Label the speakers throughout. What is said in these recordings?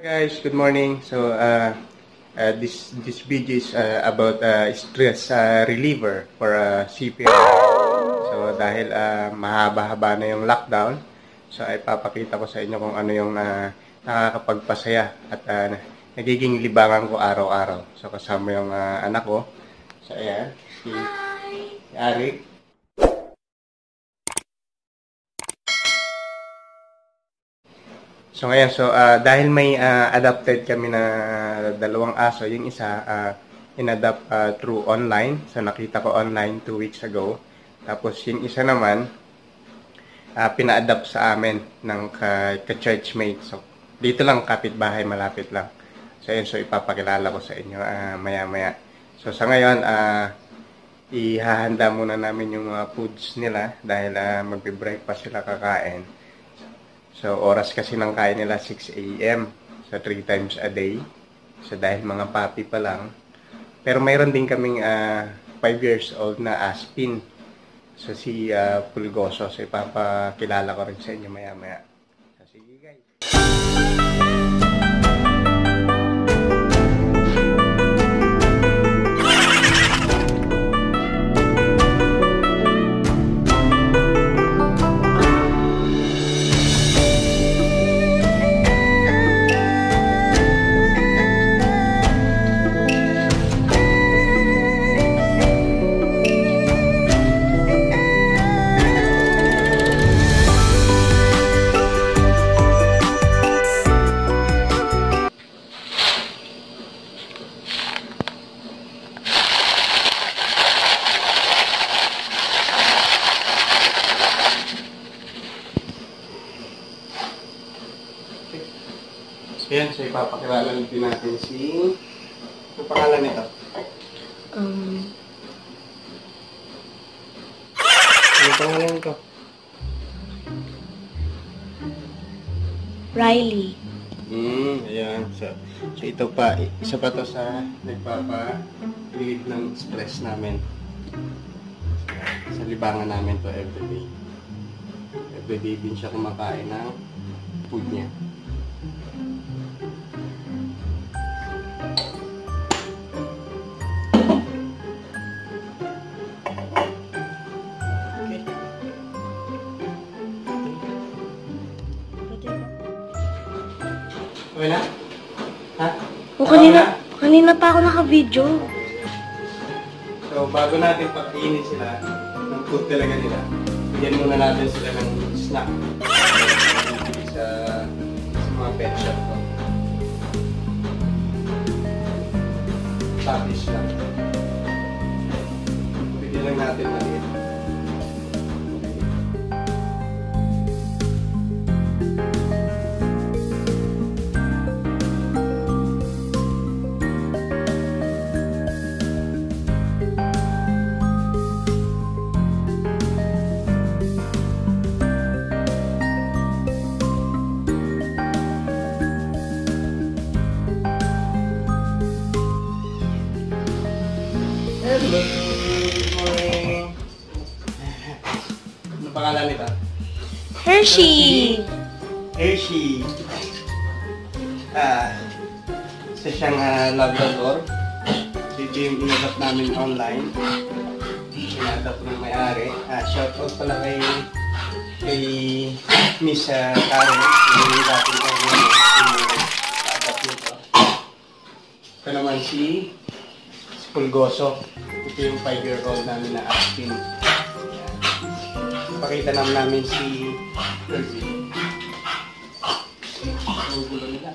Speaker 1: Guys, good morning. So this video is about stress reliever for CPR. So dahil mahaba-haba na yung lockdown, so ay papakita ko sa inyo kung ano yung nakakapagpasaya at nagiging libangan ko araw-araw. So kasama yung anak ko. So ayan, si Arik. So ngayon, dahil may adopted kami na dalawang aso, yung isa in-adopt through online. So nakita ko online 2 weeks ago. Tapos yung isa naman pina-adopt sa amin ng ka-churchmate. So dito lang, kapitbahay, malapit lang. So yun, so ipapakilala ko sa inyo maya-maya. So sa ngayon, ihahanda muna namin yung mga foods nila dahil magbe-breakfast sila kakain. So, oras kasi ng kain nila 6 AM. So, 3 times a day. So, dahil mga puppy pa lang. Pero mayroon din kaming 5 years old na Aspin. So, si Pulgoso. So, ipapakilala ko rin sa inyo maya-maya. So, sige guys. Yan, so ipapakilala din natin si... Ano pangalan nito? Ano pangalan nito?
Speaker 2: Riley.
Speaker 1: Ayan. So ito pa, isa pa to sa nagpapa-relieve ng stress namin. Sa libangan namin to everyday. Everyday din siya kumakain ng food niya. Wala? Ha?
Speaker 2: O, kanina pa ako naka-video.
Speaker 1: So, bago natin pagkainin sila ng food talaga nila, bigyan muna natin sila ng snack. Sa mga pet shop ko. Package lang. Bigyan lang natin maliit. Hello! Good morning! Ano pangalan nito?
Speaker 2: Hershey!
Speaker 1: Hershey! Isa siyang Labrador. Dito yung in-adopt namin online. In-adopt ng may-ari. Shoutout pala kay Miss Karen. Yung dating in-adopt nito. Ito naman si Pulgoso. Ito yung 5-year-old namin na Aspin. Pakita namin si Hershey. Ang gulo nila.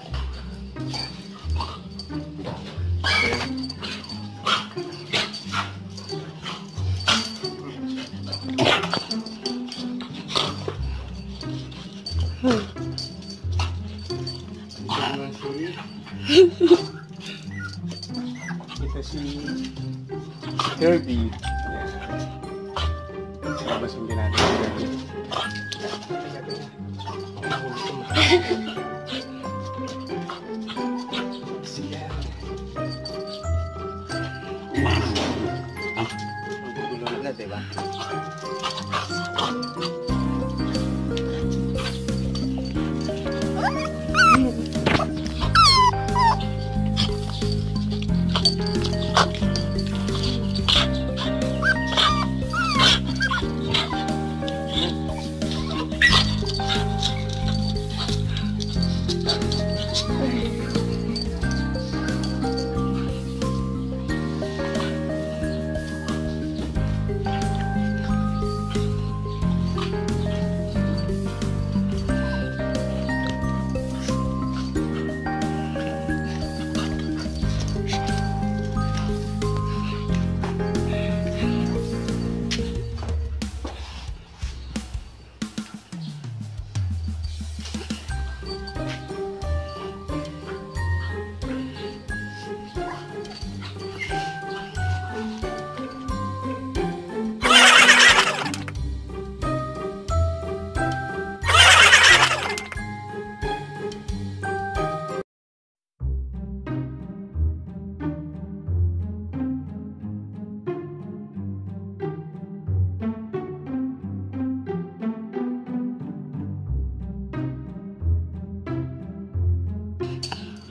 Speaker 1: Ito si Kirby. Yan. Labasin din natin si Kirby. Siyan. Ang gulo nila, diba?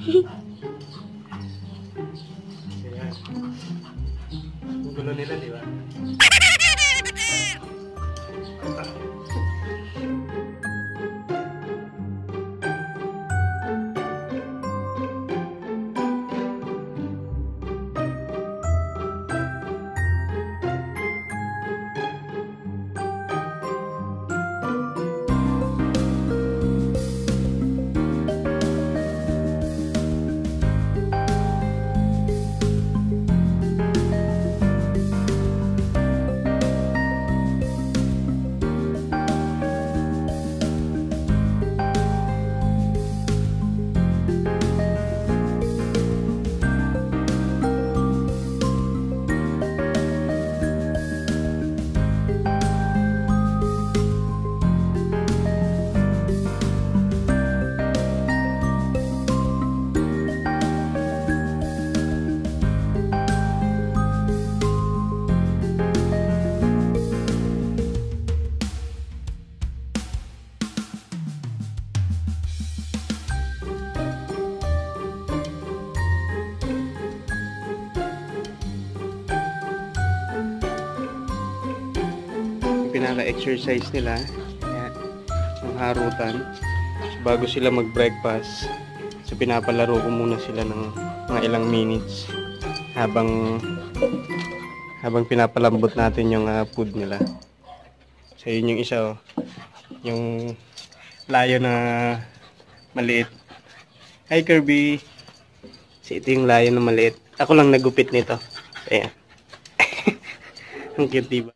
Speaker 1: Ayan. Ang gulo nila, di ba? Pinaka-exercise nila. Ayan. Ang harutan. Bago sila mag-breakfast. So, pinapalaro ko muna sila ng mga ilang minutes habang pinapalambot natin yung food nila. So, yun yung isa, oh. Yung layo na maliit. Hi, Kirby! So, ito yung layo na maliit. Ako lang nagupit nito. Ayan. Ang cute, diba?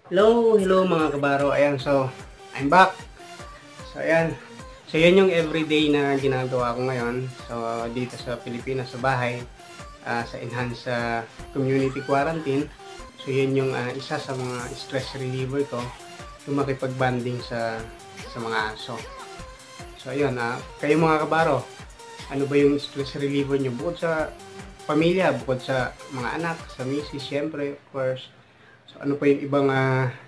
Speaker 3: Hello mga kabaro. Ayan, so I'm back. So ayan. So yan yung everyday na ginagawa ko ngayon. So dito sa Pilipinas sa bahay, sa enhanced community quarantine. So yan yung isa sa mga stress reliever ko, yung makipag-banding sa mga aso. So ayun, kayo mga kabaro, ano ba yung stress reliever nyo? Bukod sa pamilya, bukod sa mga anak, sa misis, syempre, of course. So ano pa yung ibang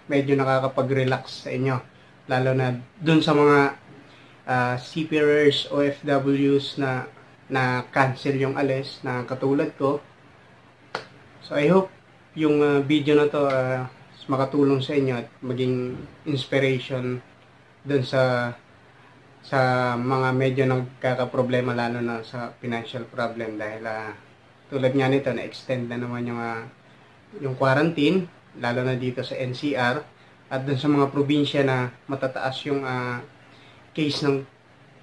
Speaker 3: medyo nakakapag-relax sa inyo? Lalo na dun sa mga seafarers, OFWs na cancel yung alis, na katulad ko. So I hope yung video na to makatulong sa inyo at maging inspiration dun sa mga medyo nagkakaproblema, lalo na sa financial problem, dahil tulad nga nito, na-extend na naman yung quarantine, lalo na dito sa NCR at dun sa mga probinsya na matataas yung case ng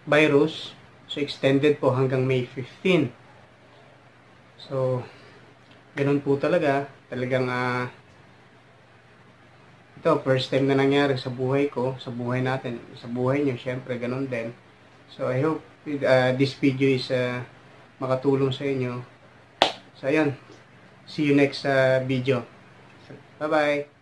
Speaker 3: virus. So extended po hanggang May 15. So ganun po talagang ito first time na nangyari sa buhay ko, sa buhay natin, sa buhay nyo, syempre ganun din. So I hope this video is makatulong sa inyo. So ayun, see you next video. Bye bye.